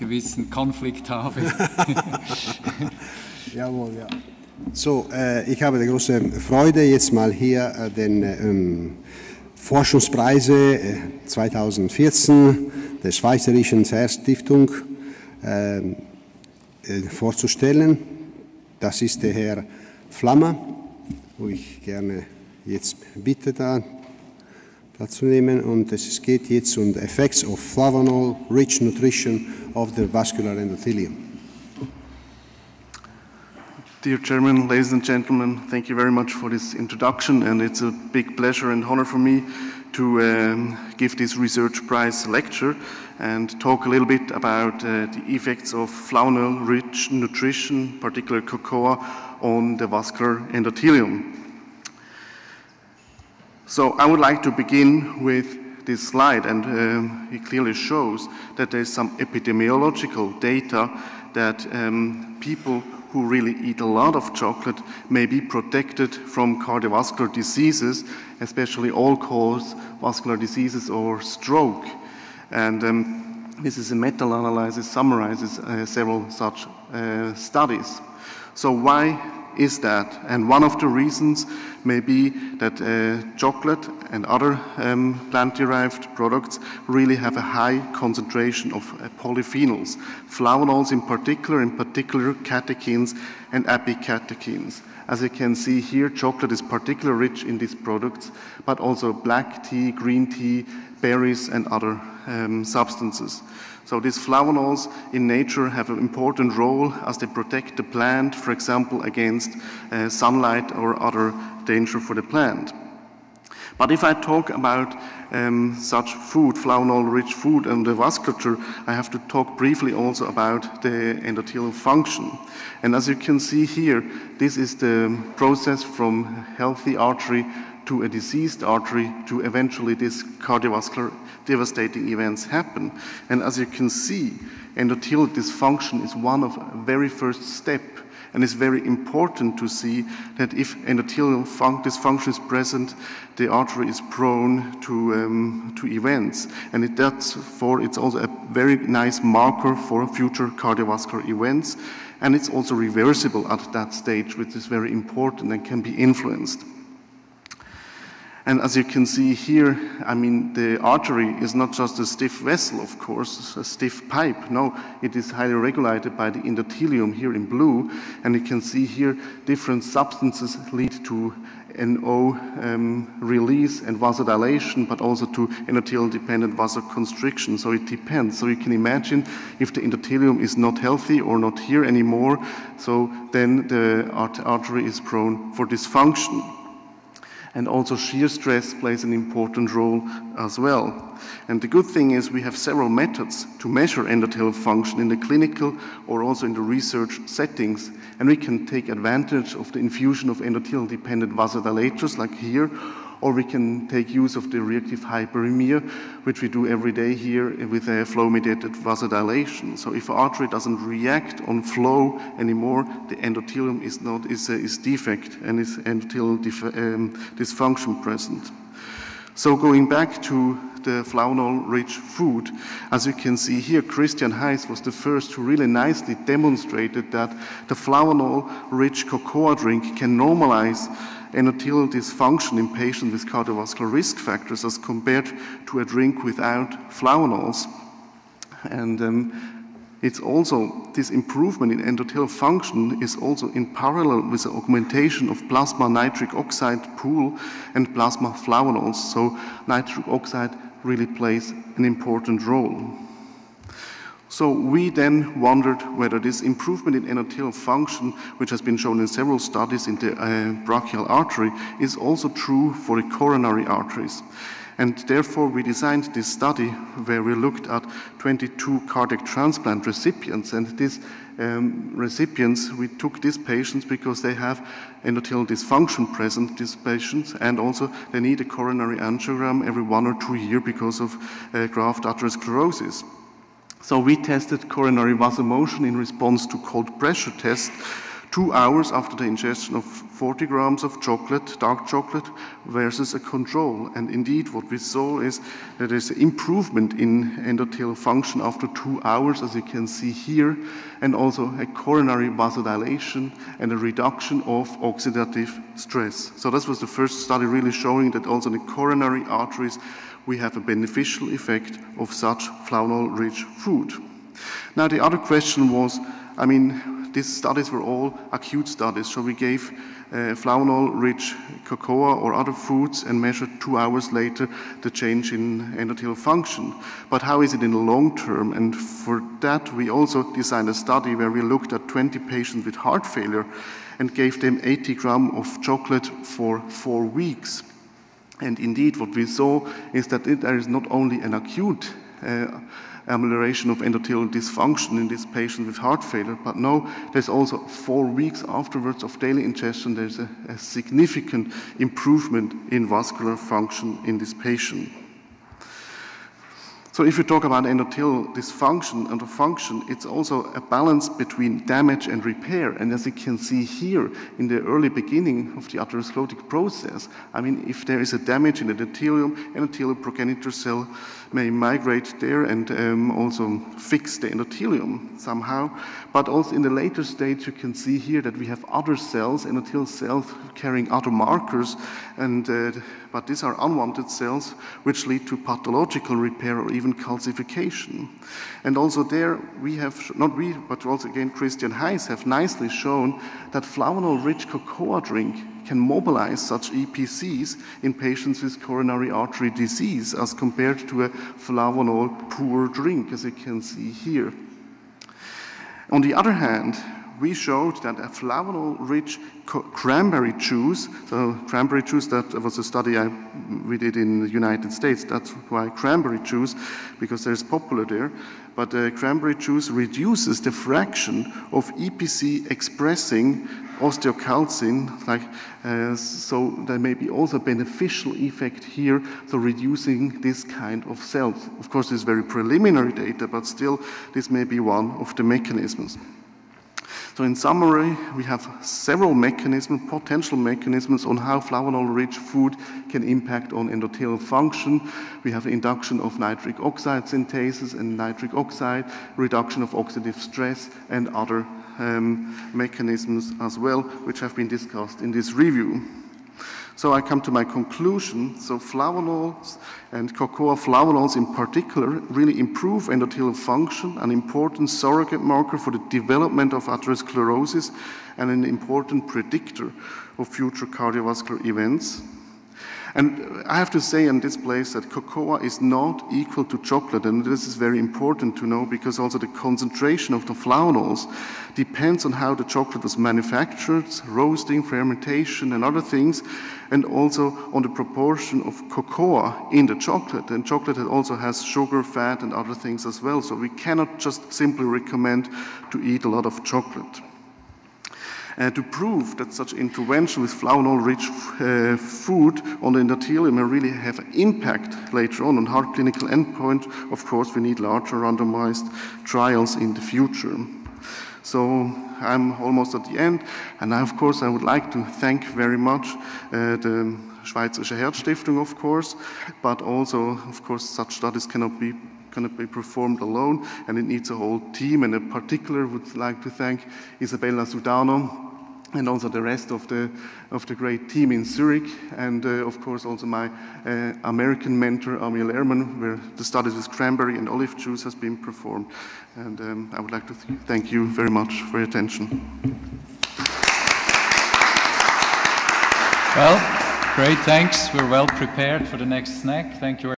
gewissen Konflikt habe. Jawohl, ja. So, ich habe die große Freude, jetzt mal hier den Forschungspreise 2014 der Schweizerischen Herzstiftung vorzustellen. Das ist der Herr Flammer, wo ich gerne jetzt bitte da Platz zu nehmen. Und es geht jetzt um the effects of flavanol-rich nutrition of the vascular endothelium. Dear Chairman, ladies and gentlemen, thank you very much for this introduction, and it's a big pleasure and honor for me to give this research prize lecture and talk a little bit about the effects of flavanol-rich nutrition, particularly cocoa, on the vascular endothelium. So I would like to begin with this slide, and it clearly shows that there's some epidemiological data that people who really eat a lot of chocolate may be protected from cardiovascular diseases, especially all-cause vascular diseases or stroke. And this is a meta-analysis, summarizes several such studies. So why is that? And one of the reasons may be that chocolate and other plant-derived products really have a high concentration of polyphenols, flavanols in particular catechins and epicatechins. As you can see here, chocolate is particularly rich in these products, but also black tea, green tea, berries, and other substances. So these flavanols in nature have an important role as they protect the plant, for example, against sunlight or other danger for the plant. But if I talk about such food, flavanol-rich food and the vasculature, I have to talk briefly also about the endothelial function. And as you can see here, this is the process from healthy artery to a diseased artery to eventually this cardiovascular devastating events happen. And as you can see, endothelial dysfunction is one of the very first step, and it's very important to see that if endothelial dysfunction is present, the artery is prone to events. And it's also a very nice marker for future cardiovascular events, and it's also reversible at that stage, which is very important and can be influenced. And as you can see here, I mean, the artery is not just a stiff vessel, of course, a stiff pipe. No, it is highly regulated by the endothelium here in blue. And you can see here different substances lead to NO release and vasodilation, but also to endothelial-dependent vasoconstriction. So it depends. So you can imagine if the endothelium is not healthy or not here anymore, so then the artery is prone for dysfunction. And also shear stress plays an important role as well. And the good thing is we have several methods to measure endothelial function in the clinical or also in the research settings. And we can take advantage of the infusion of endothelial-dependent vasodilators like here, or we can take use of the reactive hyperemia, which we do every day here with a flow-mediated vasodilation. So if an artery doesn't react on flow anymore, the endothelium is defect and is endothelial dysfunction present. So going back to the flavanol-rich food, as you can see here, Christian Heiss was the first who really nicely demonstrated that the flavanol-rich cocoa drink can normalize endothelial dysfunction in patients with cardiovascular risk factors as compared to a drink without flavanols. And it's also, this improvement in endothelial function is also in parallel with the augmentation of plasma nitric oxide pool and plasma flavanols. So nitric oxide really plays an important role. So we then wondered whether this improvement in endothelial function, which has been shown in several studies in the brachial artery, is also true for the coronary arteries. And therefore we designed this study where we looked at 22 cardiac transplant recipients, and these recipients, we took these patients because they have endothelial dysfunction present, these patients, and also they need a coronary angiogram every 1 or 2 years because of graft atherosclerosis. So we tested coronary vasomotion in response to cold pressure tests 2 hours after the ingestion of 40 grams of chocolate, dark chocolate, versus a control. And indeed, what we saw is that there's an improvement in endothelial function after 2 hours, as you can see here, and also a coronary vasodilation and a reduction of oxidative stress. So this was the first study really showing that also in the coronary arteries we have a beneficial effect of such flavanol-rich food. Now the other question was, I mean, these studies were all acute studies, so we gave flavanol-rich cocoa or other foods and measured 2 hours later the change in endothelial function. But how is it in the long term? And for that we also designed a study where we looked at 20 patients with heart failure and gave them 80 grams of chocolate for 4 weeks. And indeed what we saw is that there is not only an acute amelioration of endothelial dysfunction in this patient with heart failure, but no, there's also 4 weeks afterwards of daily ingestion, there's a significant improvement in vascular function in this patient. So if you talk about endothelial dysfunction and function, it's also a balance between damage and repair. And as you can see here, in the early beginning of the atherosclerotic process, I mean, if there is a damage in the endothelial progenitor cell may migrate there and also fix the endothelium somehow. But also in the later stage, you can see here that we have other cells, endothelial cells carrying other markers, and but these are unwanted cells which lead to pathological repair or even calcification. And also there we have, not we, but also again Christian Heiss have nicely shown that flavanol-rich cocoa drink can mobilize such EPCs in patients with coronary artery disease as compared to a flavanol-poor drink, as you can see here. On the other hand, we showed that a flavanol-rich cranberry juice, so cranberry juice, that was a study we did in the United States, that's why cranberry juice, because there's popular there, but cranberry juice reduces the fraction of EPC expressing osteocalcin, so there may be also a beneficial effect here, so reducing this kind of cells. Of course, this is very preliminary data, but still this may be one of the mechanisms. So in summary, we have several mechanisms, potential mechanisms on how flavanol-rich food can impact on endothelial function. We have induction of nitric oxide synthesis and nitric oxide, reduction of oxidative stress, and other mechanisms as well, which have been discussed in this review. So I come to my conclusion. So flavanols and cocoa flavanols in particular really improve endothelial function, an important surrogate marker for the development of atherosclerosis and an important predictor of future cardiovascular events. And I have to say in this place that cocoa is not equal to chocolate, and this is very important to know because also the concentration of the flavanols depends on how the chocolate was manufactured, roasting, fermentation, and other things, and also on the proportion of cocoa in the chocolate. And chocolate also has sugar, fat, and other things as well, so we cannot just simply recommend to eat a lot of chocolate. To prove that such intervention with flavanol-rich food on the endothelium may really have an impact later on heart clinical endpoint, of course we need larger randomized trials in the future. So I'm almost at the end, and now of course I would like to thank very much the Schweizerischen Herzstiftung, of course, but also of course such studies cannot be performed alone, and it needs a whole team, and in particular would like to thank Isabella Sudano and also the rest of the great team in Zürich, and of course also my American mentor Amir Lehrman, where the studies with cranberry and olive juice has been performed. And I would like to thank you very much for your attention. Well, great, thanks. We're well prepared for the next snack. Thank you.